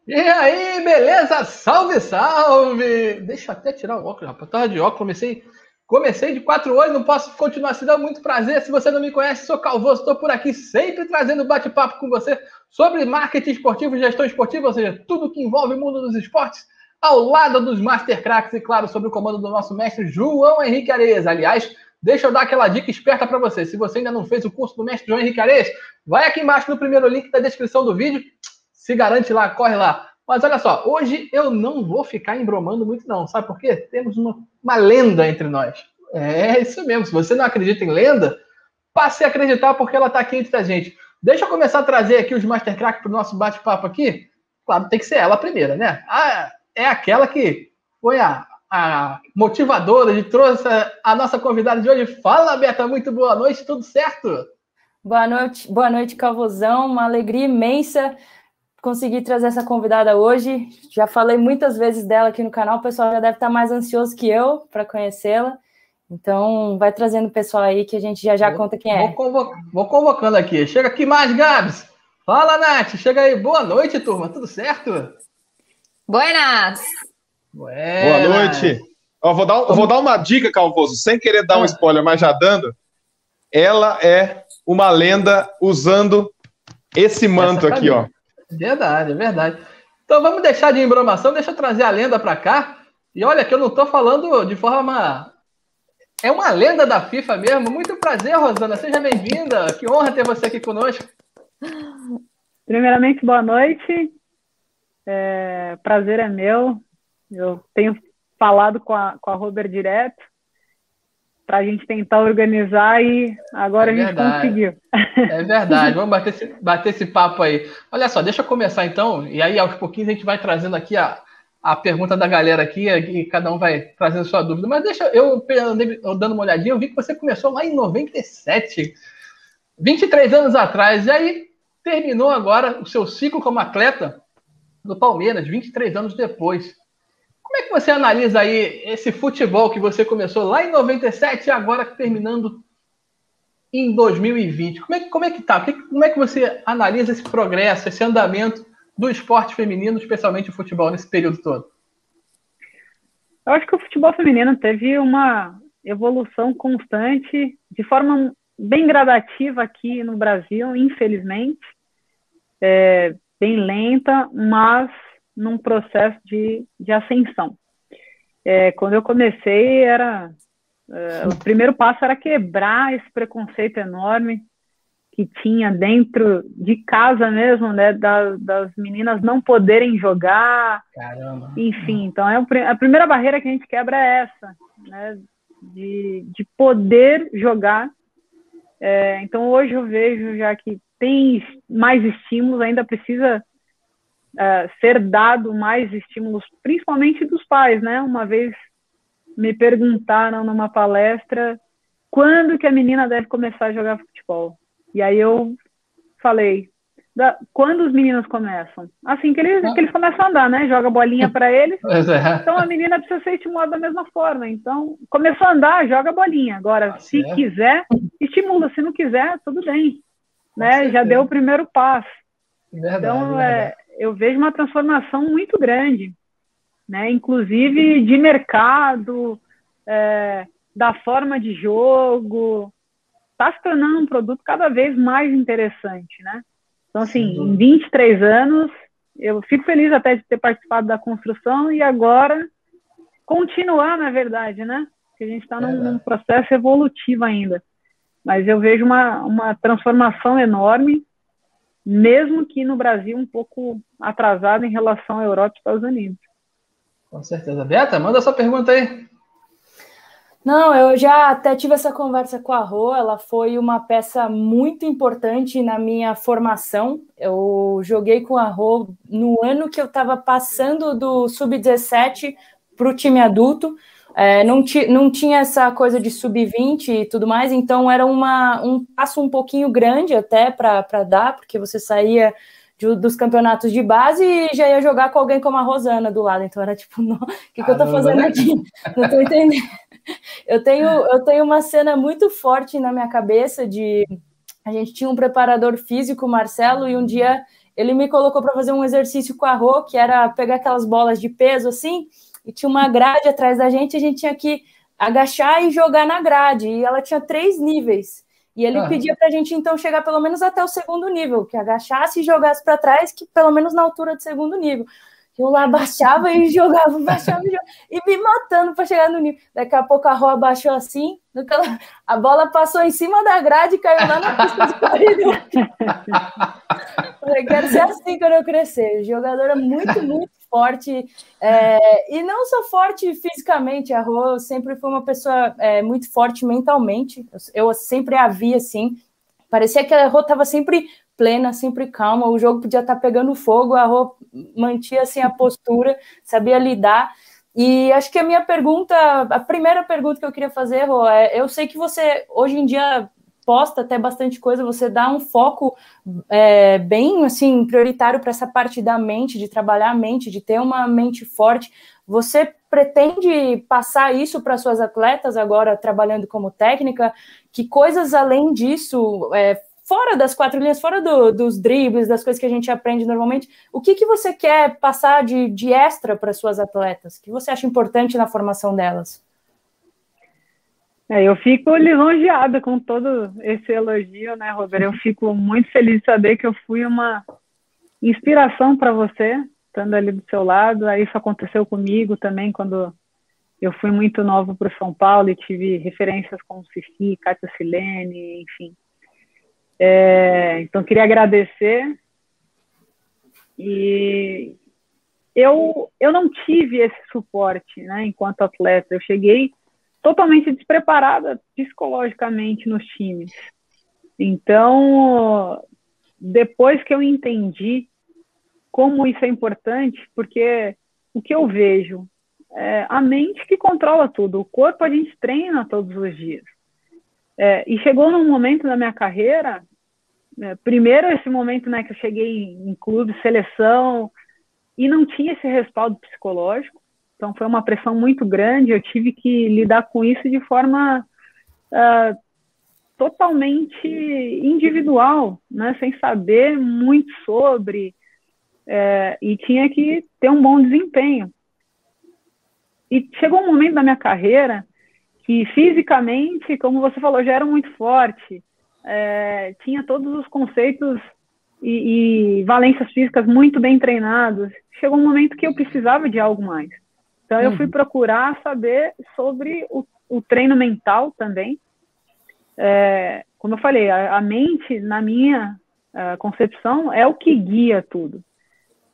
E aí, beleza? Salve, salve! Deixa eu até tirar o óculos, rapaz. Tava de óculos, comecei de 4 olhos, não posso continuar assim, dá muito prazer. Se você não me conhece, sou Calvoso, estou por aqui sempre trazendo bate-papo com você sobre marketing esportivo e gestão esportiva, ou seja, tudo que envolve o mundo dos esportes, ao lado dos Master Cracks e, claro, sob o comando do nosso mestre João Henrique Areias. Aliás, deixa eu dar aquela dica esperta para você. Se você ainda não fez o curso do mestre João Henrique Areias, vai aqui embaixo no primeiro link da descrição do vídeo, se garante lá, corre lá. Mas olha só, hoje eu não vou ficar embromando muito, não. Sabe por quê? Temos uma lenda entre nós. É isso mesmo. Se você não acredita em lenda, passe a acreditar porque ela está aqui entre a gente. Deixa eu começar a trazer aqui os Mastercrack para o nosso bate-papo aqui. Claro, tem que ser ela a primeira, né? É aquela que foi a motivadora de trouxe a nossa convidada de hoje. Fala, Beta, muito boa noite, tudo certo? Boa noite, Calvosão. Uma alegria imensa conseguir trazer essa convidada hoje. Já falei muitas vezes dela aqui no canal, o pessoal já deve estar mais ansioso que eu para conhecê-la. Então, vai trazendo o pessoal aí que a gente já conta quem é. Vou convocando aqui. Chega aqui mais, Gabs. Fala, Nath. Chega aí. Boa noite, turma. Tudo certo? Buenas! Boa noite. Ó, vou dar uma dica, Calvoso, sem querer dar um spoiler, mas já dando. Ela é uma lenda usando esse manto aqui, ó. Verdade, é verdade. Então vamos deixar de embromação, deixa eu trazer a lenda para cá. E olha que eu não estou falando de forma... É uma lenda da FIFA mesmo. Muito prazer, Rosana. Seja bem-vinda. Que honra ter você aqui conosco. Primeiramente, boa noite. Prazer é meu. Eu tenho falado com a Robert direto para a gente tentar organizar e agora a gente conseguiu. É verdade. Vamos bater esse papo aí. Olha só, deixa eu começar então. E aí, aos pouquinhos, a gente vai trazendo aqui a pergunta da galera aqui, e cada um vai trazendo sua dúvida. Mas deixa eu dando uma olhadinha, eu vi que você começou lá em 97, 23 anos atrás, e aí terminou agora o seu ciclo como atleta do Palmeiras, 23 anos depois. Como é que você analisa aí esse futebol que você começou lá em 97 e agora terminando em 2020? Como é que tá? Como é que você analisa esse progresso, esse andamento do esporte feminino, especialmente o futebol, nesse período todo? Eu acho que o futebol feminino teve uma evolução constante, de forma bem gradativa aqui no Brasil, infelizmente. Bem lenta, mas num processo de ascensão. Quando eu comecei, o primeiro passo era quebrar esse preconceito enorme que tinha dentro de casa mesmo, né, das meninas não poderem jogar. Caramba. Enfim, então a primeira barreira que a gente quebra é essa, né, de poder jogar. Então hoje eu vejo já que tem mais estímulos, ainda precisa ser dado mais estímulos, principalmente dos pais, né? Uma vez me perguntaram numa palestra quando que a menina deve começar a jogar futebol. E aí eu falei, quando os meninos começam? Assim que eles começam a andar, né? Joga bolinha para eles. Então a menina precisa ser estimulada da mesma forma. Então, começou a andar, joga bolinha. Agora, se quiser, estimula. Se não quiser, tudo bem. Né? Já deu o primeiro passo. Verdade, então, eu vejo uma transformação muito grande, né? Inclusive de mercado, da forma de jogo. Está se tornando um produto cada vez mais interessante, né? Então, assim, em 23 anos, eu fico feliz até de ter participado da construção e agora continuar, na verdade, né? Porque a gente está num processo evolutivo ainda. Mas eu vejo uma transformação enorme, mesmo que no Brasil um pouco atrasado em relação à Europa e Estados Unidos. Com certeza. Beta, manda sua pergunta aí. Não, eu já até tive essa conversa com a Rô, ela foi uma peça muito importante na minha formação. Eu joguei com a Rô no ano que eu estava passando do sub-17 para o time adulto. Não tinha essa coisa de sub-20 e tudo mais, então era um passo um pouquinho grande até para dar, porque você saía dos campeonatos de base e já ia jogar com alguém como a Rosana do lado, então era tipo, o que eu tô fazendo aqui? Não tô entendendo. Eu tenho uma cena muito forte na minha cabeça a gente tinha um preparador físico, Marcelo, e um dia ele me colocou para fazer um exercício com a Rô, que era pegar aquelas bolas de peso assim, e tinha uma grade atrás da gente, a gente tinha que agachar e jogar na grade, e ela tinha 3 níveis. E ele pedia para a gente, então, chegar pelo menos até o 2º nível, que agachasse e jogasse para trás, que pelo menos na altura do 2º nível. Eu lá baixava e jogava, e me matando para chegar no nível. Daqui a pouco a Rô abaixou assim, a bola passou em cima da grade e caiu lá na pista de corrida. Eu quero ser assim quando eu crescer. Jogadora muito, muito forte. E não só forte fisicamente, a Rô sempre foi uma pessoa muito forte mentalmente. Eu sempre a vi assim. Parecia que a Rô estava sempre plena, sempre calma, o jogo podia estar pegando fogo, a Rô mantinha assim a postura, sabia lidar. E acho que a primeira pergunta que eu queria fazer, Rô, eu sei que você hoje em dia posta até bastante coisa, você dá um foco bem assim prioritário para essa parte da mente, de trabalhar a mente, de ter uma mente forte. Você pretende passar isso para suas atletas agora trabalhando como técnica? Que coisas além disso, fora das 4 linhas, fora dos dribles, das coisas que a gente aprende normalmente, o que você quer passar de extra para suas atletas? O que você acha importante na formação delas? Eu fico lisonjeada com todo esse elogio, né, Roberto? Eu fico muito feliz de saber que eu fui uma inspiração para você, estando ali do seu lado. Aí isso aconteceu comigo também, quando eu fui muito nova para o São Paulo e tive referências como Cici, Kátia Silene, enfim. Então, queria agradecer. E eu não tive esse suporte, né, enquanto atleta. Eu cheguei totalmente despreparada psicologicamente nos times. Então, depois que eu entendi como isso é importante, porque o que eu vejo é a mente que controla tudo, o corpo a gente treina todos os dias. E chegou num momento da minha carreira, primeiro esse momento, né, que eu cheguei em clube, seleção, e não tinha esse respaldo psicológico. Então, foi uma pressão muito grande, eu tive que lidar com isso de forma totalmente individual, né? Sem saber muito sobre, e tinha que ter um bom desempenho. E chegou um momento da minha carreira que, fisicamente, como você falou, já era muito forte, tinha todos os conceitos e valências físicas muito bem treinados. Chegou um momento que eu precisava de algo mais. Então, eu fui procurar saber sobre o treino mental também. Como eu falei, a mente, na minha concepção, é o que guia tudo.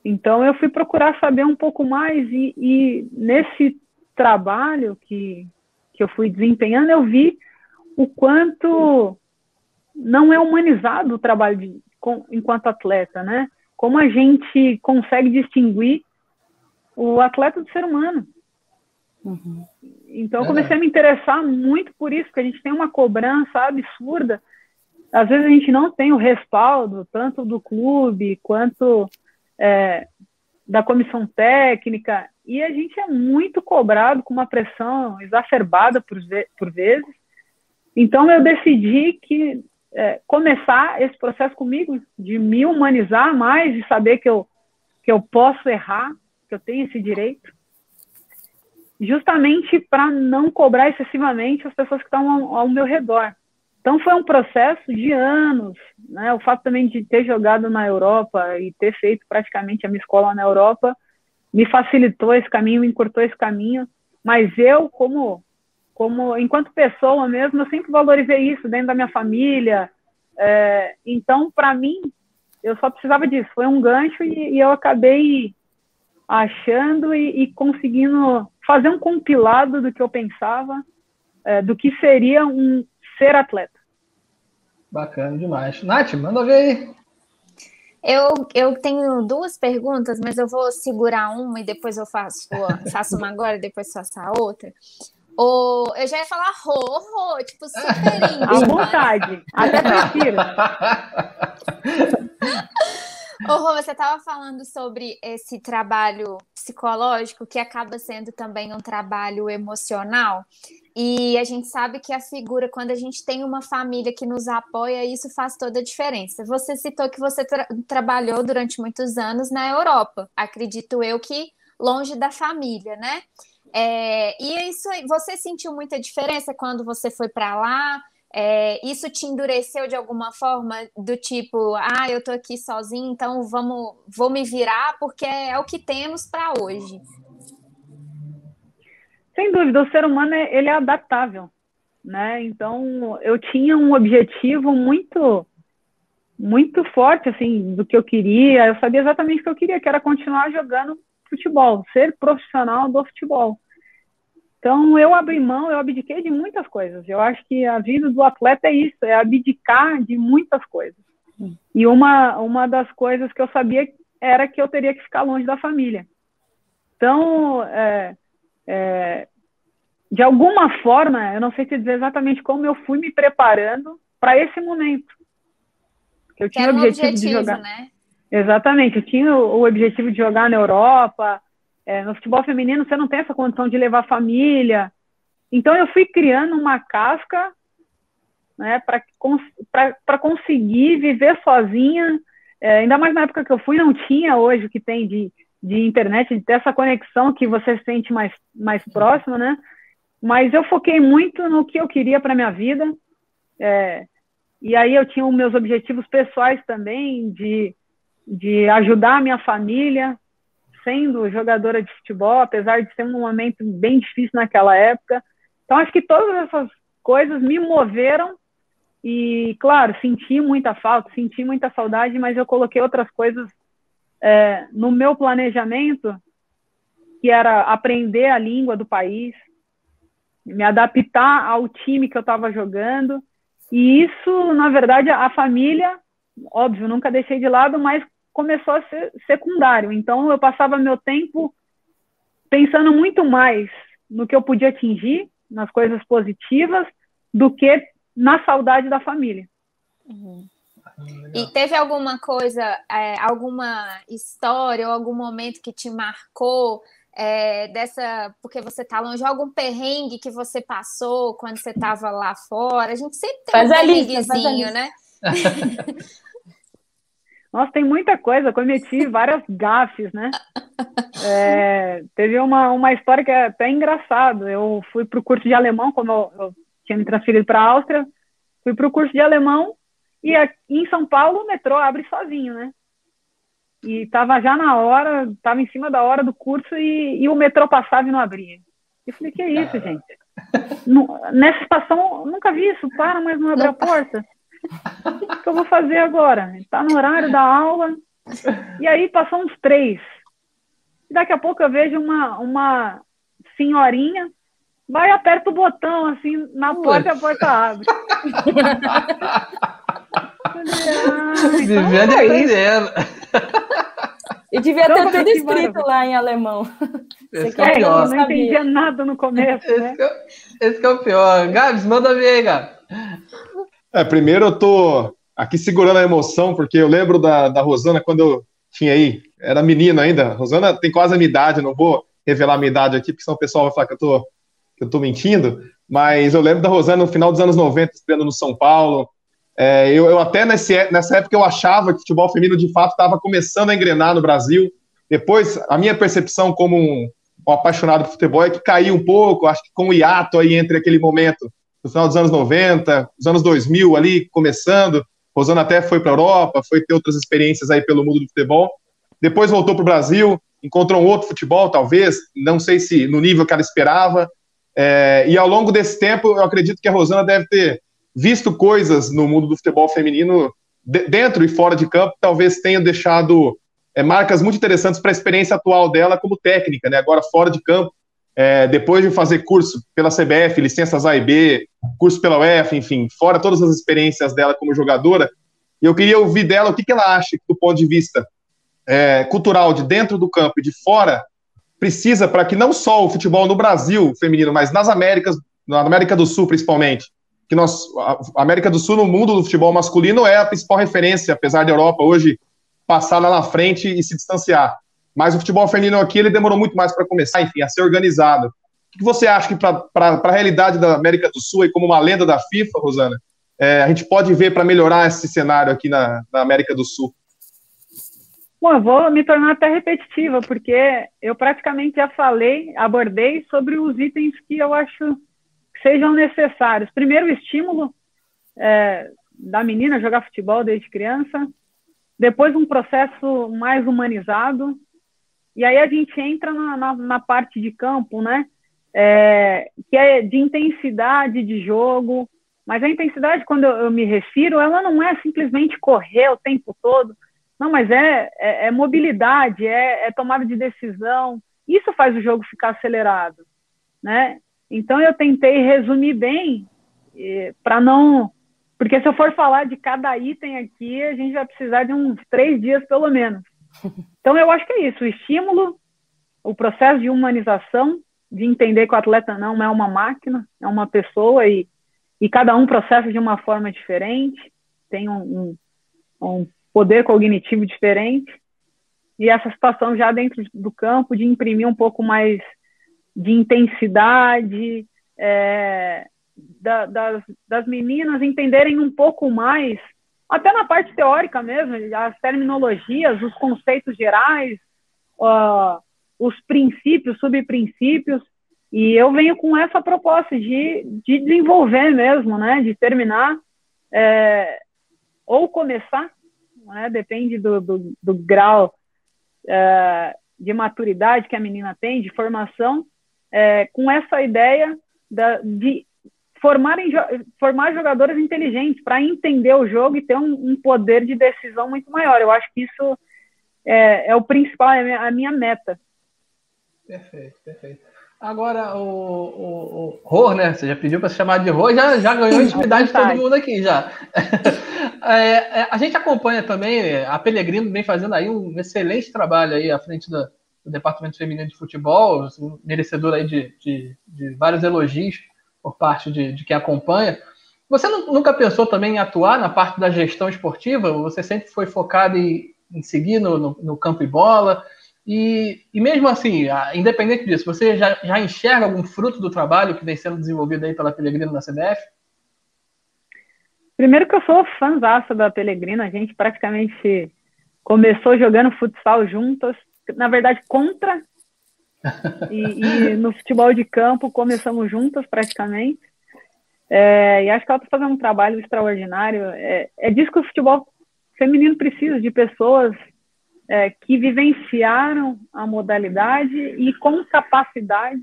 Então, eu fui procurar saber um pouco mais e nesse trabalho que eu fui desempenhando, eu vi o quanto não é humanizado o trabalho enquanto atleta, né? Como a gente consegue distinguir o atleta do ser humano. Então, eu comecei a me interessar muito por isso, porque a gente tem uma cobrança absurda. Às vezes a gente não tem o respaldo, tanto do clube, quanto da comissão técnica, e a gente é muito cobrado com uma pressão exacerbada por vezes. Então, eu decidi que começar esse processo comigo, de me humanizar mais, de saber que eu posso errar, que eu tenho esse direito, justamente para não cobrar excessivamente as pessoas que estão ao meu redor. Então, foi um processo de anos, né? O fato também de ter jogado na Europa e ter feito praticamente a minha escola na Europa me facilitou esse caminho, me encurtou esse caminho, mas eu, como enquanto pessoa mesmo, eu sempre valorizei isso dentro da minha família. Então, para mim, eu só precisava disso. Foi um gancho e eu acabei achando e conseguindo fazer um compilado do que eu pensava, do que seria ser atleta. Bacana demais. Nath, manda ver aí. Eu tenho 2 perguntas, mas eu vou segurar uma e depois eu faço uma agora e depois faço a outra. Eu já ia falar Rô, tipo, super íntima. À vontade, até prefiro. Rô, você estava falando sobre esse trabalho psicológico que acaba sendo também um trabalho emocional. E a gente sabe que a figura, quando a gente tem uma família que nos apoia, isso faz toda a diferença. Você citou que você trabalhou durante muitos anos na Europa, acredito eu que longe da família, né? E isso, você sentiu muita diferença quando você foi para lá? Isso te endureceu de alguma forma, do tipo, eu tô aqui sozinho, então vou me virar, porque é o que temos para hoje. Sem dúvida, o ser humano ele é adaptável, né? Então, eu tinha um objetivo muito, muito forte, assim, do que eu queria. Eu sabia exatamente o que eu queria, que era continuar jogando futebol, ser profissional do futebol. Então, eu abdiquei de muitas coisas. Eu acho que a vida do atleta é isso, é abdicar de muitas coisas. E uma das coisas que eu sabia era que eu teria que ficar longe da família. Então, de alguma forma, eu não sei te dizer exatamente como eu fui me preparando para esse momento. Eu tinha o objetivo de jogar, né? Exatamente, eu tinha o objetivo de jogar na Europa. No futebol feminino você não tem essa condição de levar família. Então eu fui criando uma casca, né, para conseguir viver sozinha. Ainda mais na época que eu fui, não tinha hoje o que tem de internet, de ter essa conexão que você se sente mais próxima, né? Mas eu foquei muito no que eu queria para minha vida. E aí eu tinha os meus objetivos pessoais também, de ajudar a minha família, sendo jogadora de futebol, apesar de ser um momento bem difícil naquela época. Então, acho que todas essas coisas me moveram e, claro, senti muita falta, senti muita saudade, mas eu coloquei outras coisas no meu planejamento, que era aprender a língua do país, me adaptar ao time que eu estava jogando. E isso, na verdade, a família, óbvio, nunca deixei de lado, mas começou a ser secundário. Então, eu passava meu tempo pensando muito mais no que eu podia atingir, nas coisas positivas, do que na saudade da família. Uhum. E teve alguma coisa, alguma história ou algum momento que te marcou porque você tá longe, algum perrengue que você passou quando você estava lá fora? A gente sempre tem um perrenguezinho, né? Nossa, tem muita coisa, cometi várias gafes, né? Teve uma história que é até engraçado. Eu fui para o curso de alemão, como eu tinha me transferido para a Áustria, fui para o curso de alemão e aqui em São Paulo o metrô abre sozinho, né? E estava já na hora, estava em cima da hora do curso e o metrô passava e não abria. Eu falei, que é isso, gente? Nessa estação, nunca vi isso, mas não abre a porta. O que eu vou fazer agora? Está no horário da aula. E aí passou uns 3. Daqui a pouco eu vejo uma senhorinha, vai e aperta o botão assim na porta e a porta abre. Vivendo e aprendendo. E devia ter tudo escrito lá em alemão. Eu não entendia nada no começo. Esse que é o pior. Gabs, manda ver aí, Gabs. Primeiro eu tô aqui segurando a emoção, porque eu lembro da Rosana quando eu tinha aí, era menina ainda. A Rosana tem quase a minha idade, não vou revelar a minha idade aqui, porque senão o pessoal vai falar que eu tô mentindo, mas eu lembro da Rosana no final dos anos 90, estreando no São Paulo. Eu até nessa época eu achava que o futebol feminino de fato estava começando a engrenar no Brasil. Depois, a minha percepção como um apaixonado por futebol é que caiu um pouco, acho que com o hiato aí entre aquele momento no final dos anos 90, os anos 2000 ali, começando. Rosana até foi para a Europa, foi ter outras experiências aí pelo mundo do futebol. Depois voltou para o Brasil, encontrou um outro futebol, talvez, não sei se no nível que ela esperava. E ao longo desse tempo, eu acredito que a Rosana deve ter visto coisas no mundo do futebol feminino, dentro e fora de campo, talvez tenham deixado marcas muito interessantes para a experiência atual dela como técnica, né? Agora fora de campo, depois de fazer curso pela CBF, licenças A e B, curso pela UEFA, enfim, fora todas as experiências dela como jogadora, eu queria ouvir dela o que ela acha que, do ponto de vista cultural, de dentro do campo e de fora, precisa para que não só o futebol no Brasil feminino, mas nas Américas, na América do Sul principalmente, que a América do Sul no mundo do futebol masculino é a principal referência, apesar da Europa hoje passar lá na frente e se distanciar. Mas o futebol feminino aqui, ele demorou muito mais para começar, enfim, a ser organizado. que você acha que para a realidade da América do Sul e como uma lenda da FIFA, Rosana, a gente pode ver para melhorar esse cenário aqui na América do Sul? Bom, eu vou me tornar até repetitiva, porque eu praticamente já abordei sobre os itens que eu acho que sejam necessários. Primeiro, o estímulo da menina jogar futebol desde criança. Depois, um processo mais humanizado. E aí a gente entra na parte de campo, né? Que é de intensidade de jogo. Mas a intensidade, quando eu me refiro, ela não é simplesmente correr o tempo todo. Não, mas é mobilidade, é tomada de decisão. Isso faz o jogo ficar acelerado, né? Então, eu tentei resumir bem para não... Porque se eu for falar de cada item aqui, a gente vai precisar de uns 3 dias, pelo menos. Então, eu acho que é isso. O estímulo, o processo de humanização, de entender que o atleta não é uma máquina, é uma pessoa e cada um processa de uma forma diferente, tem um poder cognitivo diferente, e essa situação já dentro do campo de imprimir um pouco mais de intensidade, das meninas entenderem um pouco mais, até na parte teórica mesmo, as terminologias, os conceitos gerais, os princípios, subprincípios, e eu venho com essa proposta de desenvolver mesmo, né, de terminar, ou começar, né, depende do grau de maturidade que a menina tem, de formação, com essa ideia de formar jogadores inteligentes para entender o jogo e ter um poder de decisão muito maior. Eu acho que isso é o principal, é a minha meta. Perfeito, perfeito. Agora, o Rô, né? Você já pediu para se chamar de Rô, já ganhou intimidade de todo mundo aqui, já. A gente acompanha também, a Pellegrino vem fazendo aí um excelente trabalho aí à frente do Departamento Feminino de Futebol, assim, merecedor aí de vários elogios por parte de quem acompanha. Você nunca pensou também em atuar na parte da gestão esportiva? Você sempre foi focado em seguir no campo e bola? E mesmo assim, independente disso, você já enxerga algum fruto do trabalho que vem sendo desenvolvido aí pela Pellegrino na CBF? Primeiro que eu sou fãzaça da Pellegrino, a gente praticamente começou jogando futsal juntas, na verdade contra, e no futebol de campo começamos juntas praticamente, e acho que ela está fazendo um trabalho extraordinário. É disso que o futebol feminino precisa, de pessoas que vivenciaram a modalidade e com capacidade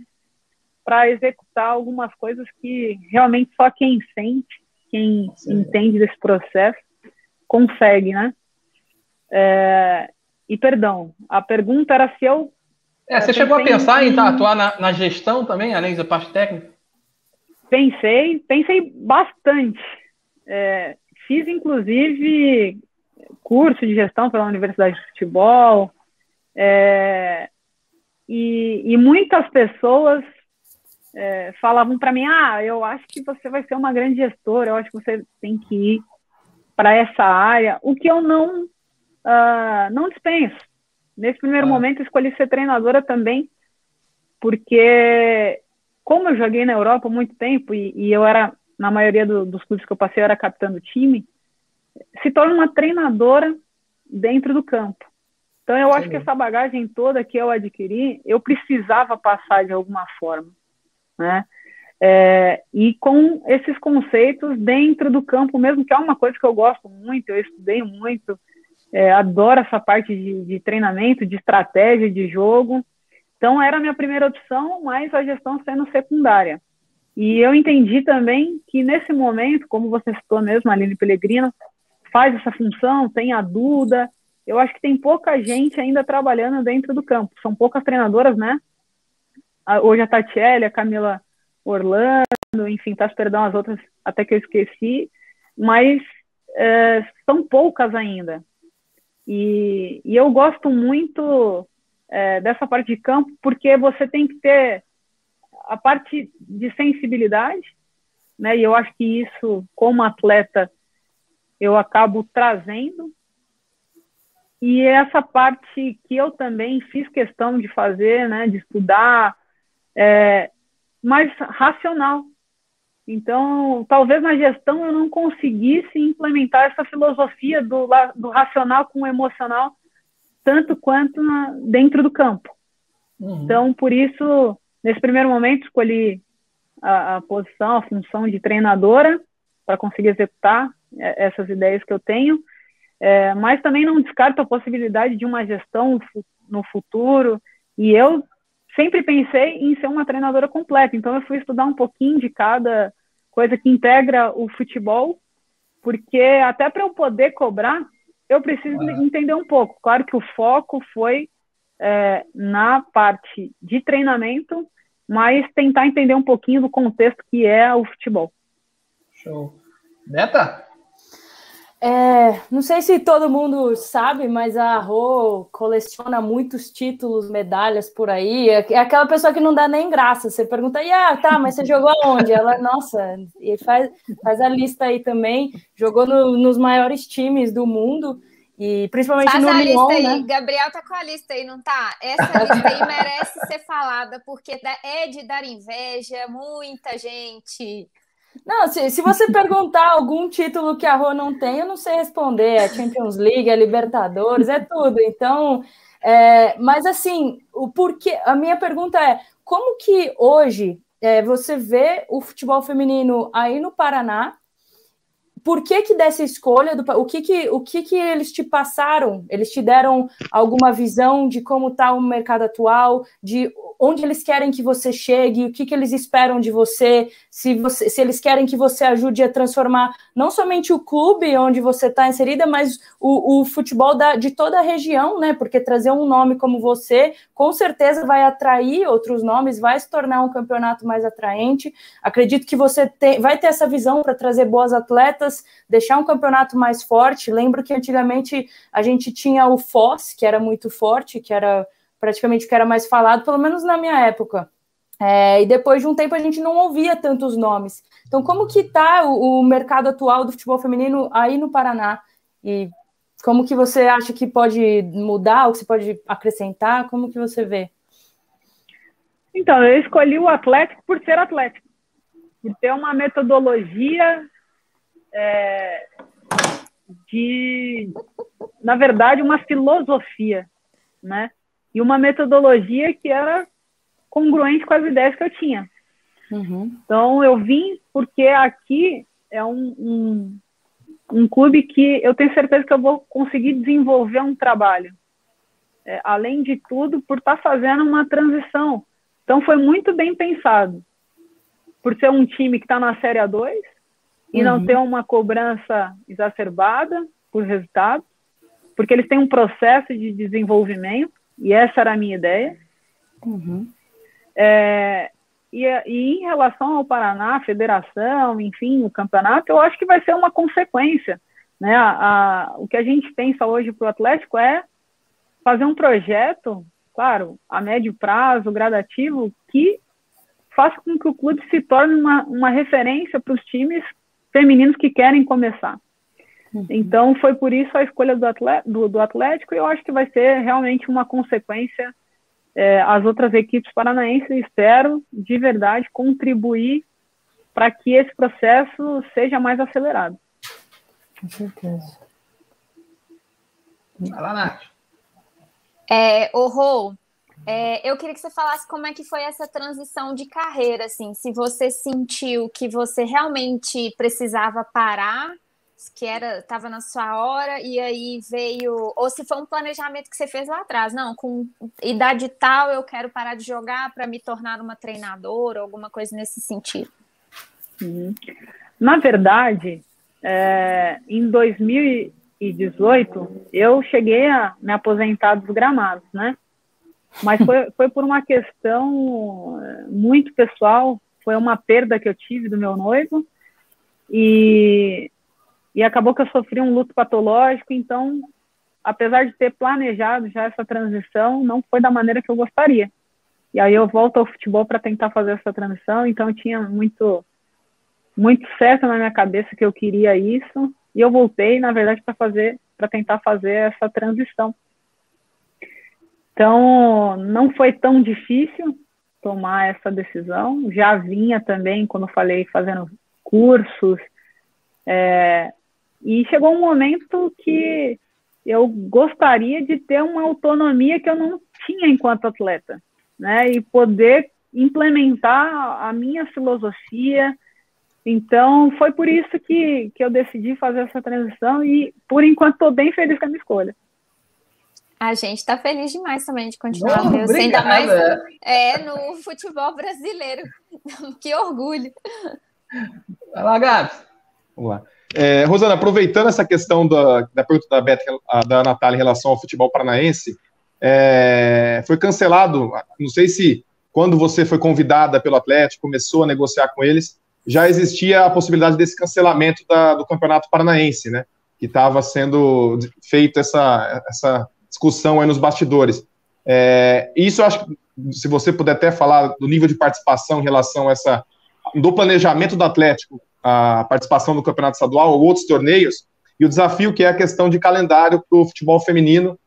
para executar algumas coisas que realmente só quem sente, quem entende desse processo, consegue, né? E, perdão, a pergunta era se eu... você chegou a pensar em atuar na gestão também, além da parte técnica? Pensei bastante. Fiz, inclusive, curso de gestão pela Universidade de Futebol, e muitas pessoas falavam para mim, eu acho que você vai ser uma grande gestora, eu acho que você tem que ir para essa área, o que eu não dispenso. Nesse primeiro momento, eu escolhi ser treinadora também, porque como eu joguei na Europa há muito tempo, e eu era, na maioria dos clubes que eu passei, eu era capitã do time, se torna uma treinadora dentro do campo. Então, eu acho que essa bagagem toda que eu adquiri, eu precisava passar de alguma forma, né? E com esses conceitos dentro do campo mesmo, que é uma coisa que eu gosto muito, eu estudei muito, adoro essa parte de treinamento, de estratégia, de jogo. Então, era a minha primeira opção, mas a gestão sendo secundária. E eu entendi também que nesse momento, como você citou mesmo, a Aline Pellegrino, faz essa função, tem a Duda, eu acho que tem pouca gente ainda trabalhando dentro do campo, são poucas treinadoras, né? Hoje a Tatiele, a Camila Orlando, enfim, perdão, as outras até que eu esqueci, mas são poucas ainda. E eu gosto muito dessa parte de campo, porque você tem que ter a parte de sensibilidade, né? E eu acho que isso, como atleta, eu acabo trazendo, e essa parte que eu também fiz questão de fazer, né, de estudar, mais racional. Então, talvez na gestão eu não conseguisse implementar essa filosofia do racional com o emocional tanto quanto dentro do campo. Então, por isso, nesse primeiro momento, escolhi a posição, a função de treinadora para conseguir executar essas ideias que eu tenho, mas também não descarto a possibilidade de uma gestão no futuro, e eu sempre pensei em ser uma treinadora completa, então eu fui estudar um pouquinho de cada coisa que integra o futebol, porque até para eu poder cobrar, eu preciso entender um pouco. Claro que o foco foi na parte de treinamento, mas tentar entender um pouquinho do contexto que é o futebol. Show. Beta? Não sei se todo mundo sabe, mas a Rô coleciona muitos títulos, medalhas por aí. É aquela pessoa que não dá nem graça. Você pergunta, tá, mas você jogou aonde? Ela, nossa, e faz a lista aí também. Jogou nos maiores times do mundo, e principalmente faz no a Lyon, lista né? aí. Gabriel tá com a lista aí, não tá? Essa lista aí merece ser falada, porque é de dar inveja, muita gente. Não, se você perguntar algum título que a Rô não tem, eu não sei responder. É Champions League, é Libertadores, é tudo. Então, mas assim, o porquê? A minha pergunta é: como que hoje você vê o futebol feminino aí no Paraná? Por que dessa escolha? O que eles te passaram? Eles te deram alguma visão de como está o mercado atual, de onde eles querem que você chegue, o que eles esperam de você, se eles querem que você ajude a transformar não somente o clube onde você está inserida, mas o futebol de toda a região, né? Porque trazer um nome como você, com certeza vai atrair outros nomes, vai se tornar um campeonato mais atraente. Acredito que você vai ter essa visão para trazer boas atletas, deixar um campeonato mais forte. Lembro que antigamente a gente tinha o Foz, que era muito forte, que era praticamente o que era mais falado, pelo menos na minha época. E depois de um tempo a gente não ouvia tantos nomes. Então, como que está o mercado atual do futebol feminino aí no Paraná? E como que você acha que pode mudar, ou que você pode acrescentar? Como que você vê? Então, eu escolhi o Atlético por ser Atlético, por ter uma metodologia na verdade, uma filosofia, né? E uma metodologia que era congruente com as ideias que eu tinha. Então, eu vim porque aqui é um clube que eu tenho certeza que eu vou conseguir desenvolver um trabalho. Além de tudo, por estar fazendo uma transição. Então, foi muito bem pensado. Por ser um time que está na Série A2 e não ter uma cobrança exacerbada por resultado, porque eles têm um processo de desenvolvimento, e essa era a minha ideia. E em relação ao Paraná, a federação, enfim, o campeonato, eu acho que vai ser uma consequência, né? O que a gente pensa hoje para o Atlético é fazer um projeto, claro, a médio prazo, gradativo, que faça com que o clube se torne uma referência para os times femininos que querem começar. Então, foi por isso a escolha do Atlético, e eu acho que vai ser realmente uma consequência às outras equipes paranaenses. Espero, de verdade, contribuir para que esse processo seja mais acelerado. Com certeza. Vai lá, Nath. Rô, eu queria que você falasse como é que foi essa transição de carreira, assim, se você sentiu que você realmente precisava parar, que estava na sua hora, e aí veio, ou se foi um planejamento que você fez lá atrás, não, com idade tal eu quero parar de jogar para me tornar uma treinadora, alguma coisa nesse sentido. Na verdade, em 2018, eu cheguei a me aposentar dos gramados, né? Mas foi por uma questão muito pessoal, foi uma perda que eu tive do meu noivo, e acabou que eu sofri um luto patológico. Então, apesar de ter planejado já essa transição, não foi da maneira que eu gostaria. E aí eu volto ao futebol para tentar fazer essa transição, então eu tinha muito certo na minha cabeça que eu queria isso, e eu voltei, na verdade, para tentar fazer essa transição. Então, não foi tão difícil, tomar essa decisão. Já vinha também, como eu falei, fazendo cursos, e chegou um momento que eu gostaria de ter uma autonomia que eu não tinha enquanto atleta, né? E poder implementar a minha filosofia. Então, foi por isso que eu decidi fazer essa transição e, por enquanto, estou bem feliz com a minha escolha. A gente está feliz demais também de continuar, viu? Ainda mais no futebol brasileiro. Que orgulho. Vai lá, Gabs. Vamos lá. Rosana, aproveitando essa questão da pergunta da Beth, da Natália em relação ao futebol paranaense, foi cancelado, não sei se quando você foi convidada pelo Atlético, começou a negociar com eles, já existia a possibilidade desse cancelamento do Campeonato Paranaense, né? Que estava sendo feita essa discussão aí nos bastidores. Isso eu acho que, se você puder até falar do nível de participação em relação a do planejamento do Atlético, a participação no Campeonato Estadual ou outros torneios, e o desafio que é a questão de calendário para o futebol feminino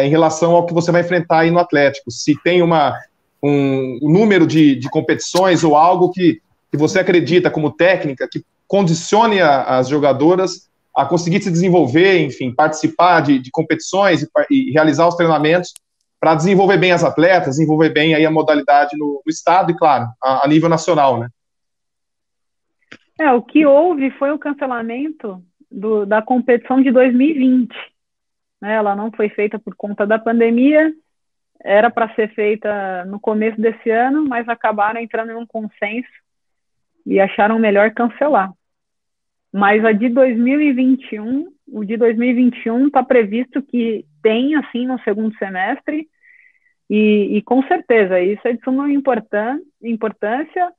em relação ao que você vai enfrentar aí no Atlético. Se tem um número de competições ou algo que você acredita como técnica que condicione as jogadoras a conseguir se desenvolver, enfim, participar de competições e realizar os treinamentos para desenvolver bem as atletas, desenvolver bem aí a modalidade no estado e, claro, a nível nacional, né? O que houve foi o cancelamento da competição de 2020. Né? Ela não foi feita por conta da pandemia, era para ser feita no começo desse ano, mas acabaram entrando em um consenso e acharam melhor cancelar. Mas a de 2021, o de 2021 está previsto que tem, assim, no segundo semestre, e com certeza, isso é de suma importância,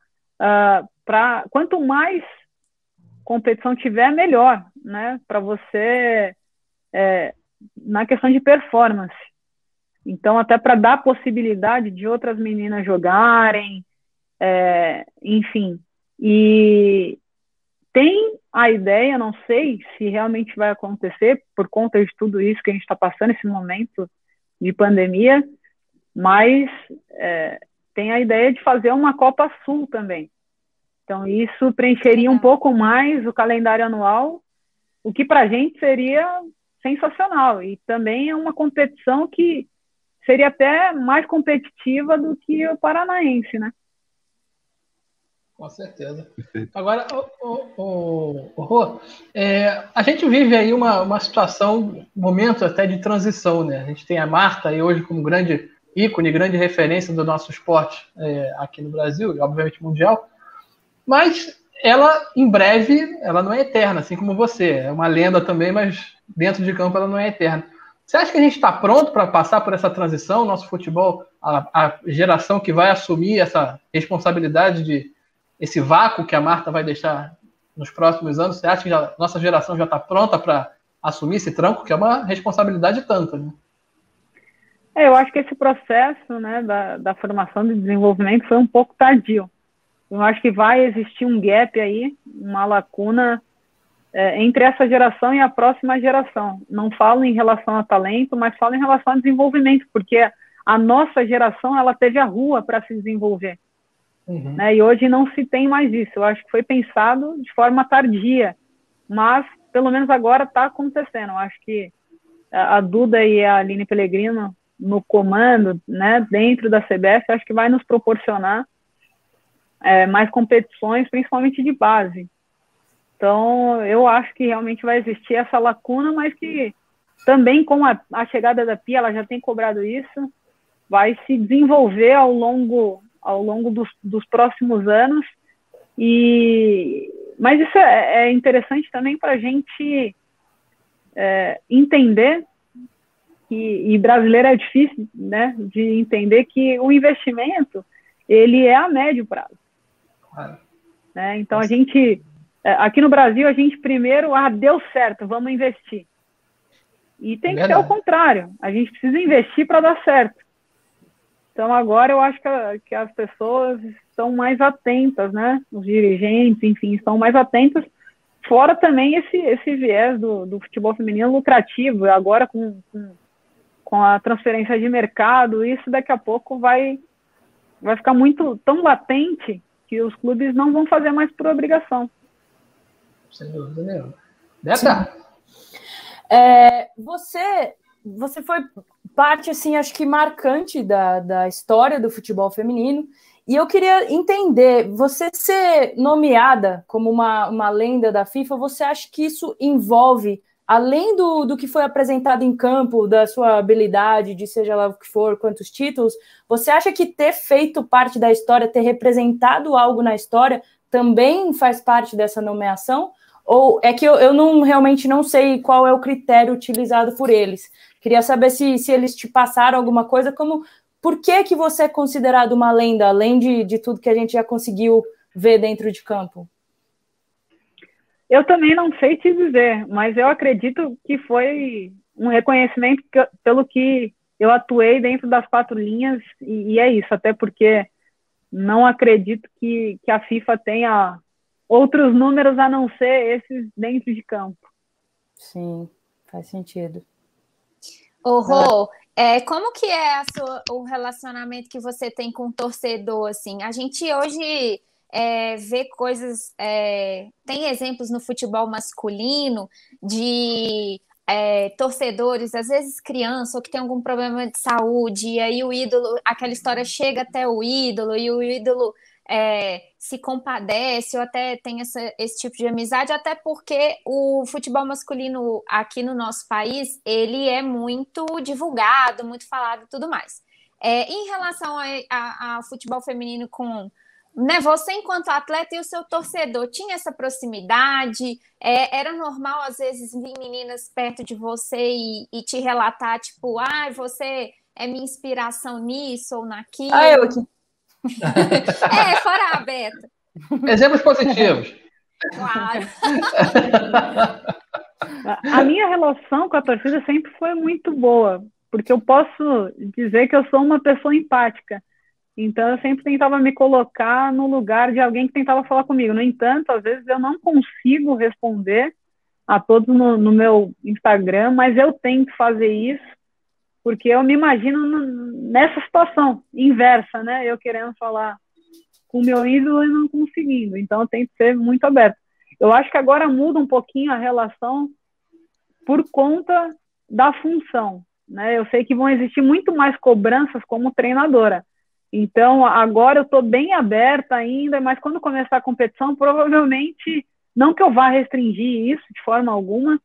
quanto mais competição tiver, melhor, né, para você, na questão de performance. Então, até para dar possibilidade de outras meninas jogarem, enfim, e tem a ideia, não sei se realmente vai acontecer, por conta de tudo isso que a gente está passando, esse momento de pandemia, mas tem a ideia de fazer uma Copa Sul também. Então, isso preencheria um pouco mais o calendário anual, o que para a gente seria sensacional. E também é uma competição que seria até mais competitiva do que o paranaense, né? Com certeza. Agora, Rô, a gente vive aí uma situação, momento até de transição, né? A gente tem a Marta aí hoje como grande ícone, grande referência do nosso esporte aqui no Brasil, e obviamente mundial, mas ela, em breve, ela não é eterna, assim como você. É uma lenda também, mas dentro de campo ela não é eterna. Você acha que a gente está pronto para passar por essa transição, nosso futebol, a geração que vai assumir essa responsabilidade esse vácuo que a Marta vai deixar nos próximos anos? Você acha que nossa geração já está pronta para assumir esse tranco, que é uma responsabilidade tanta, né? Eu acho que esse processo, né, da formação e desenvolvimento foi um pouco tardio. Eu acho que vai existir um gap aí, uma lacuna entre essa geração e a próxima geração. Não falo em relação a talento, mas falo em relação a desenvolvimento, porque a nossa geração ela teve a rua para se desenvolver. Uhum. Né? E hoje não se tem mais isso. Eu acho que foi pensado de forma tardia, mas pelo menos agora está acontecendo. Eu acho que a Duda e a Aline Pellegrino no comando, né, dentro da CBF, acho que vai nos proporcionar mais competições, principalmente de base. Então, eu acho que realmente vai existir essa lacuna, mas que também com a chegada da Pia, ela já tem cobrado isso, vai se desenvolver ao longo dos próximos anos. Mas isso é interessante também para a gente entender, e brasileiro é difícil, né, de entender que o investimento ele é a médio prazo. Né? Então, a gente, aqui no Brasil, a gente primeiro, deu certo, vamos investir. E tem que ser o contrário, a gente precisa investir para dar certo. Então, agora eu acho que as pessoas estão mais atentas, né? Os dirigentes, enfim, estão mais atentos. Fora também esse viés do futebol feminino lucrativo. Agora, com a transferência de mercado, isso daqui a pouco vai vai ficar muito tão latente que os clubes não vão fazer mais por obrigação. Sem dúvida nenhuma. Beca? Você foi parte, assim, acho que marcante da história do futebol feminino, e eu queria entender, você ser nomeada como uma lenda da FIFA, você acha que isso envolve, além do que foi apresentado em campo, da sua habilidade, de seja lá o que for, quantos títulos, você acha que ter feito parte da história, ter representado algo na história, também faz parte dessa nomeação? Ou é que eu realmente não sei qual é o critério utilizado por eles. Queria saber se eles te passaram alguma coisa, como por que você é considerado uma lenda, além de tudo que a gente já conseguiu ver dentro de campo? Eu também não sei te dizer, mas eu acredito que foi um reconhecimento pelo que eu atuei dentro das 4 linhas, e é isso, até porque não acredito que a FIFA tenha outros números a não ser esses dentro de campo. Sim, faz sentido. Rô, como que é o relacionamento que você tem com o torcedor, assim? A gente hoje vê coisas... tem exemplos no futebol masculino de torcedores, às vezes criança, ou que tem algum problema de saúde, e aí o ídolo, aquela história chega até o ídolo, e o ídolo se compadece, ou até tem esse tipo de amizade, até porque o futebol masculino aqui no nosso país, ele é muito divulgado, muito falado e tudo mais. Em relação ao futebol feminino com... Né, você enquanto atleta e o seu torcedor, tinha essa proximidade? Era normal, às vezes, vir meninas perto de você e te relatar, tipo, você é minha inspiração nisso ou naquilo? Eu aqui. Fora a Beto. Exemplos positivos. Claro. A minha relação com a torcida sempre foi muito boa, porque eu posso dizer que eu sou uma pessoa empática. Então, eu sempre tentava me colocar no lugar de alguém que tentava falar comigo. No entanto, às vezes eu não consigo responder a todos no meu Instagram, mas eu tento fazer isso, porque eu me imagino nessa situação inversa, né? Eu querendo falar com o meu ídolo e não conseguindo. Então, eu tento ser muito aberto. Eu acho que agora muda um pouquinho a relação por conta da função, né? Eu sei que vão existir muito mais cobranças como treinadora. Então, agora eu estou bem aberta ainda, mas quando começar a competição, provavelmente, não que eu vá restringir isso de forma alguma,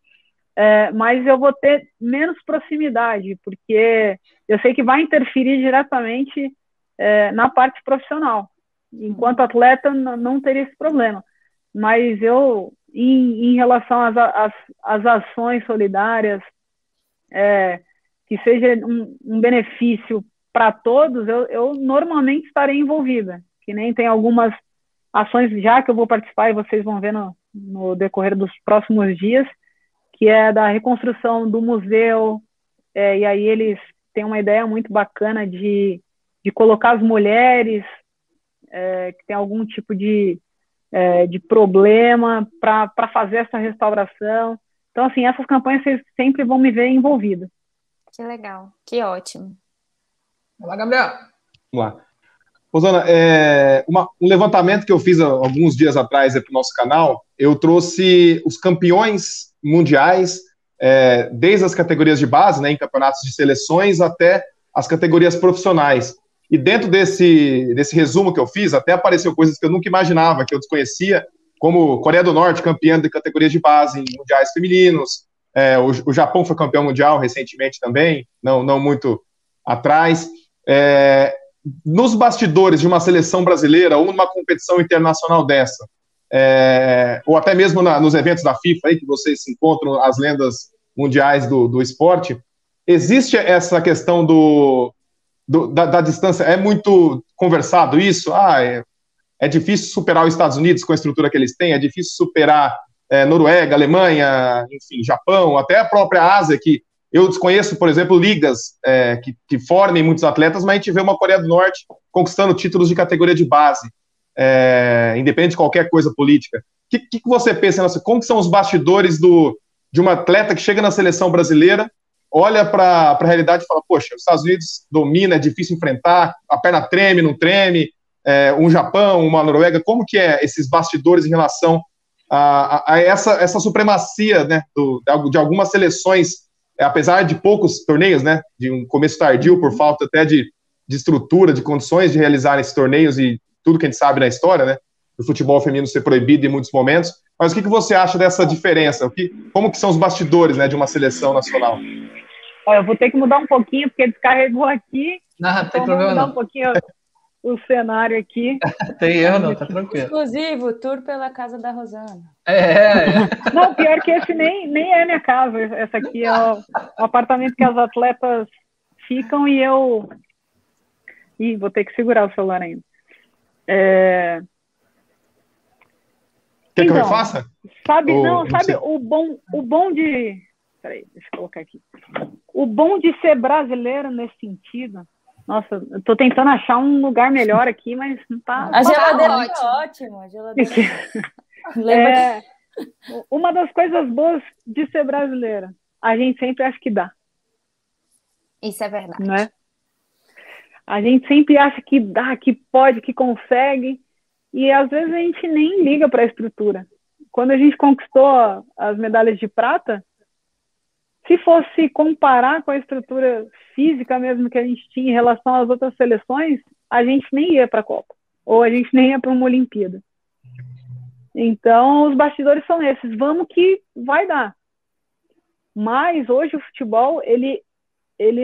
mas eu vou ter menos proximidade, porque eu sei que vai interferir diretamente na parte profissional. Enquanto atleta, não teria esse problema. Mas eu, em relação às ações solidárias, que seja um benefício para todos, eu normalmente estarei envolvida, que nem tem algumas ações já que eu vou participar e vocês vão ver no decorrer dos próximos dias, que é da reconstrução do museu, e aí eles têm uma ideia muito bacana de colocar as mulheres que tem algum tipo de problema para fazer essa restauração. Então, assim, essas campanhas vocês sempre vão me ver envolvida. Que legal, que ótimo. Olá, Gabriel. Vamos lá. Rosana, um levantamento que eu fiz alguns dias atrás para o nosso canal, eu trouxe os campeões mundiais, desde as categorias de base, né, em campeonatos de seleções, até as categorias profissionais. E dentro desse resumo que eu fiz, até apareceu coisas que eu nunca imaginava, que eu desconhecia, como Coreia do Norte, campeã de categorias de base em mundiais femininos, o Japão foi campeão mundial recentemente também, não muito atrás. Nos bastidores de uma seleção brasileira ou numa competição internacional dessa, ou até mesmo nos eventos da FIFA aí, que vocês se encontram, as lendas mundiais do esporte, existe essa questão da distância? É muito conversado isso? É difícil superar os Estados Unidos com a estrutura que eles têm, é difícil superar Noruega, Alemanha, enfim, Japão, até a própria Ásia, que eu desconheço, por exemplo, ligas que formem muitos atletas, mas a gente vê uma Coreia do Norte conquistando títulos de categoria de base, independente de qualquer coisa política. O que você pensa, como que são os bastidores de uma atleta que chega na seleção brasileira olha para a realidade e fala, poxa, os Estados Unidos domina, é difícil enfrentar, a perna treme, não treme, um Japão, uma Noruega, como que é esses bastidores em relação a essa supremacia, né, de algumas seleções, apesar de poucos torneios, né, de um começo tardio por falta até de estrutura, de condições de realizar esses torneios e tudo que a gente sabe na história, né, do futebol feminino ser proibido em muitos momentos. Mas o que você acha dessa diferença? Como que são os bastidores, né, de uma seleção nacional? Eu vou ter que mudar um pouquinho, porque descarregou aqui. Não tem problema mudar não. Um pouquinho o cenário aqui. Tem erro não, tá tranquilo. Exclusivo, tour pela casa da Rosana. Não, pior que esse nem é minha casa. Essa aqui é o apartamento que as atletas ficam e eu... Ih, vou ter que segurar o celular ainda. Quer que eu refaça? Sabe o bom de... Peraí, deixa eu colocar aqui. O bom de ser brasileiro nesse sentido... Nossa, eu tô tentando achar um lugar melhor aqui, mas não tá... A geladeira é ótima. A geladeira... Uma das coisas boas de ser brasileiro, a gente sempre acha que dá. Isso é verdade. Não é? A gente sempre acha que dá, que pode, que consegue, e às vezes a gente nem liga para a estrutura. Quando a gente conquistou as medalhas de prata, se fosse comparar com a estrutura física mesmo que a gente tinha em relação às outras seleções, a gente nem ia para a Copa, ou a gente nem ia para uma Olimpíada. Então, os bastidores são esses. Vamos que vai dar. Mas hoje o futebol, ele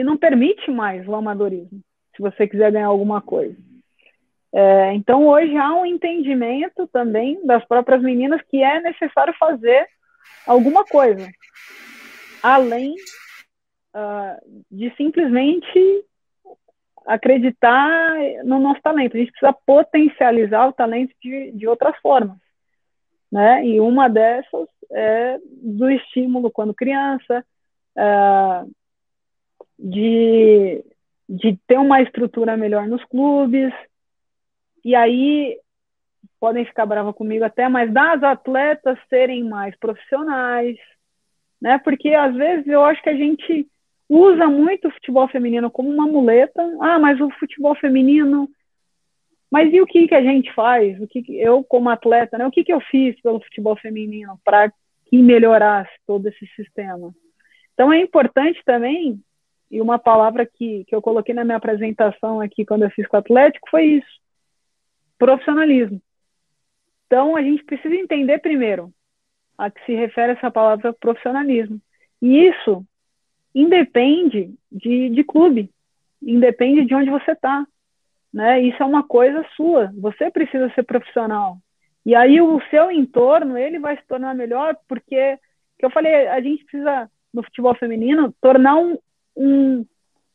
não permite mais o amadorismo, se você quiser ganhar alguma coisa. Então, hoje há um entendimento também das próprias meninas que é necessário fazer alguma coisa, além de simplesmente acreditar no nosso talento. A gente precisa potencializar o talento de outras formas, né? E uma dessas é do estímulo quando criança, de ter uma estrutura melhor nos clubes, e aí podem ficar bravos comigo até, mas das atletas serem mais profissionais, né? Porque às vezes eu acho que a gente usa muito o futebol feminino como uma muleta. Mas o futebol feminino... Mas e o que a gente faz? Eu, como atleta, né? O que eu fiz pelo futebol feminino para que melhorasse todo esse sistema? Então é importante também, e uma palavra que eu coloquei na minha apresentação aqui quando eu fiz com o Atlético foi isso: profissionalismo. Então a gente precisa entender primeiro a que se refere essa palavra profissionalismo. E isso independe de clube, independe de onde você está, né? Isso é uma coisa sua, você precisa ser profissional. E aí o seu entorno, ele vai se tornar melhor, porque, que eu falei, a gente precisa, no futebol feminino, tornar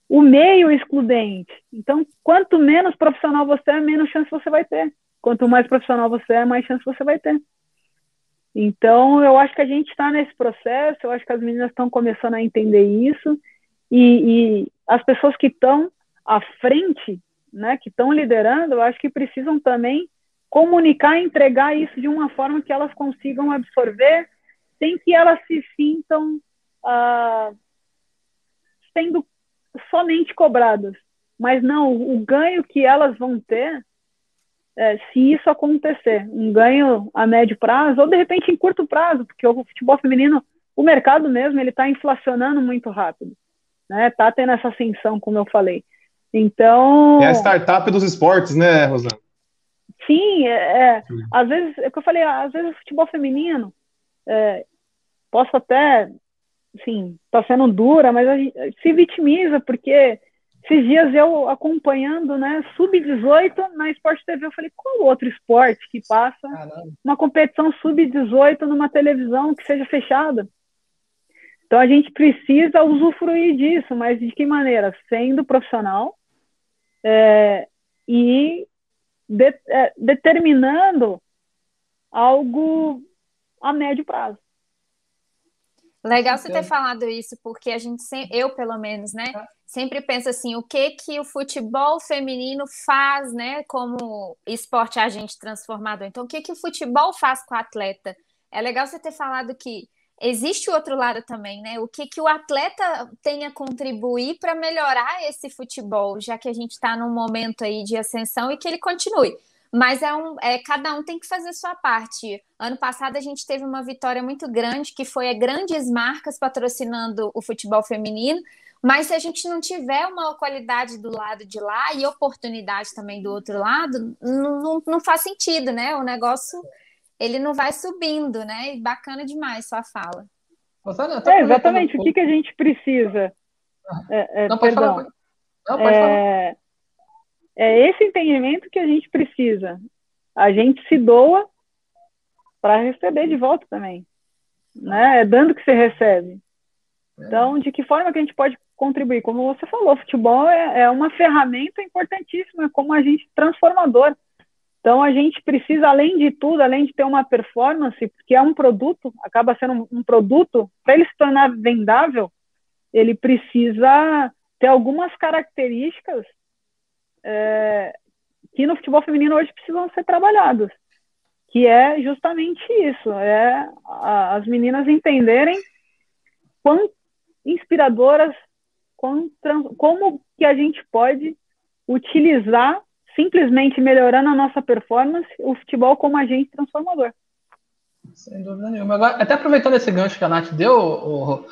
o meio excludente. Então, quanto menos profissional você é, menos chance você vai ter. Quanto mais profissional você é, mais chance você vai ter. Então, eu acho que a gente está nesse processo, eu acho que as meninas estão começando a entender isso, e as pessoas que estão à frente, né, que estão liderando, eu acho que precisam também comunicar e entregar isso de uma forma que elas consigam absorver, sem que elas se sintam sendo somente cobradas. Mas não, o ganho que elas vão ter, se isso acontecer, um ganho a médio prazo, ou de repente em curto prazo, porque o futebol feminino, o mercado mesmo, ele está inflacionando muito rápido, né? Está tendo essa ascensão, como eu falei. Então... É a startup dos esportes, né, Rosana? Sim, às vezes, é o que eu falei, às vezes o futebol feminino, posso até, assim, tá sendo dura, mas a gente se vitimiza, porque esses dias eu acompanhando, né, Sub-18 na Sport TV, eu falei, qual outro esporte que passa uma competição Sub-18 numa televisão que seja fechada? Então a gente precisa usufruir disso, mas de que maneira? Sendo profissional e determinando algo a médio prazo. Legal você ter falado isso, porque a gente, eu pelo menos, né, sempre penso assim, o que o futebol feminino faz, né, como esporte agente transformador. Então, o que o futebol faz com o atleta? É legal você ter falado que existe o outro lado também, né? O que o atleta tem a contribuir para melhorar esse futebol, já que a gente está num momento aí de ascensão e que ele continue. Mas cada um tem que fazer sua parte. Ano passado a gente teve uma vitória muito grande, que foi grandes marcas patrocinando o futebol feminino, mas se a gente não tiver uma qualidade do lado de lá e oportunidade também do outro lado, não faz sentido, né? O negócio, ele não vai subindo, né? E bacana demais sua fala. Exatamente. O que a gente precisa? Não, pode falar. Não, pode falar. É esse entendimento que a gente precisa. A gente se doa para receber de volta também. Né? É dando que você recebe. Então, de que forma que a gente pode contribuir? Como você falou, o futebol é uma ferramenta importantíssima como agente transformador. Então, a gente precisa, além de tudo, além de ter uma performance, porque é um produto, acaba sendo um produto, para ele se tornar vendável, ele precisa ter algumas características que no futebol feminino hoje precisam ser trabalhadas, que é justamente isso, as meninas entenderem quão inspiradoras, como que a gente pode utilizar, simplesmente melhorando a nossa performance, o futebol como agente transformador. Sem dúvida nenhuma. Agora, até aproveitando esse gancho que a Nath deu,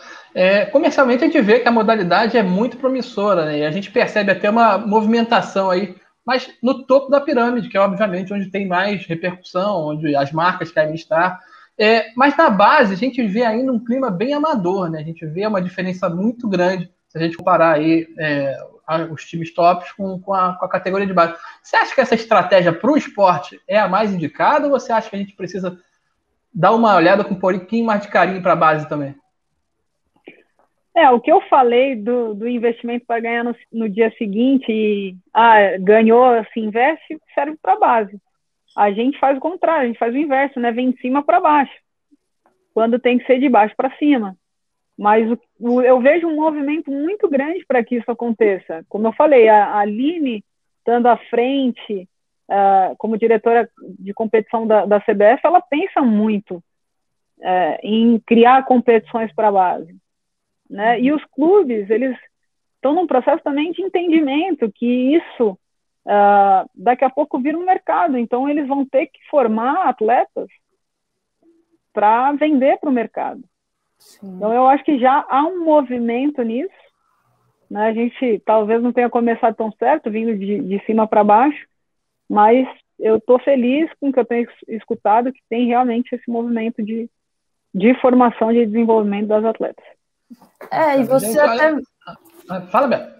comercialmente a gente vê que a modalidade é muito promissora, né? E a gente percebe até uma movimentação aí, mas no topo da pirâmide, que é obviamente onde tem mais repercussão, onde as marcas querem estar. Mas na base a gente vê ainda um clima bem amador, né? A gente vê uma diferença muito grande se a gente comparar aí os times tops com a categoria de base. Você acha que essa estratégia para o esporte é a mais indicada ou você acha que a gente precisa dar uma olhada com um pouquinho mais de carinho para a base também? O que eu falei do investimento para ganhar no dia seguinte e ganhou, se investe, serve para a base. A gente faz o contrário, a gente faz o inverso, né? Vem de cima para baixo, quando tem que ser de baixo para cima. Mas eu vejo um movimento muito grande para que isso aconteça. Como eu falei, a Aline, estando à frente, como diretora de competição da CBF, ela pensa muito em criar competições para a base. Né? E os clubes, eles estão num processo também de entendimento que isso daqui a pouco vira um mercado, então eles vão ter que formar atletas para vender para o mercado. Sim. Então eu acho que já há um movimento nisso, né? A gente talvez não tenha começado tão certo, vindo de cima para baixo, mas eu estou feliz com o que eu tenho escutado, que tem realmente esse movimento de formação, de desenvolvimento das atletas. E você até... Fala, Beto.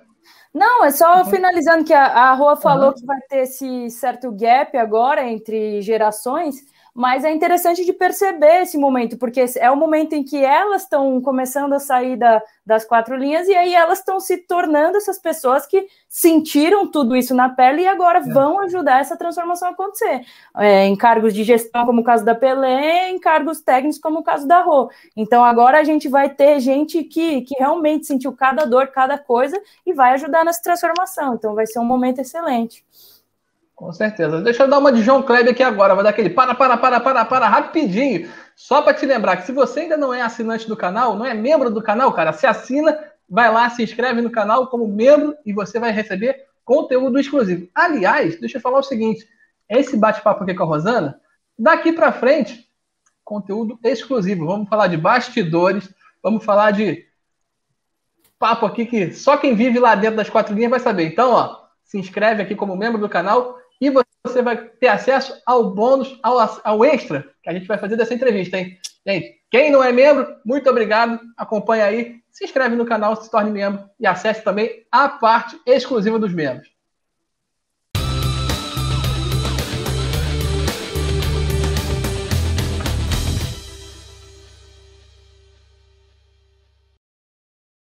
Não, é só finalizando que a Rô falou que vai ter esse certo gap agora entre gerações, mas é interessante de perceber esse momento, porque é o momento em que elas estão começando a sair das quatro linhas e aí elas estão se tornando essas pessoas que sentiram tudo isso na pele e agora vão ajudar essa transformação a acontecer. Em cargos de gestão, como o caso da Pelé, em cargos técnicos, como o caso da Rô. Então agora a gente vai ter gente que realmente sentiu cada dor, cada coisa e vai ajudar nessa transformação. Então vai ser um momento excelente. Com certeza. Deixa eu dar uma de João Kleber aqui agora. Vou dar aquele para, rapidinho. Só para te lembrar que se você ainda não é assinante do canal, não é membro do canal, cara, se assina, vai lá, se inscreve no canal como membro e você vai receber conteúdo exclusivo. Aliás, deixa eu falar o seguinte, esse bate-papo aqui com a Rosana, daqui para frente, conteúdo exclusivo. Vamos falar de bastidores, vamos falar de papo aqui que só quem vive lá dentro das quatro linhas vai saber. Então, se inscreve aqui como membro do canal e você vai ter acesso ao bônus, ao extra que a gente vai fazer dessa entrevista, hein? Gente, quem não é membro, muito obrigado. Acompanha aí, se inscreve no canal, se torne membro e acesse também a parte exclusiva dos membros.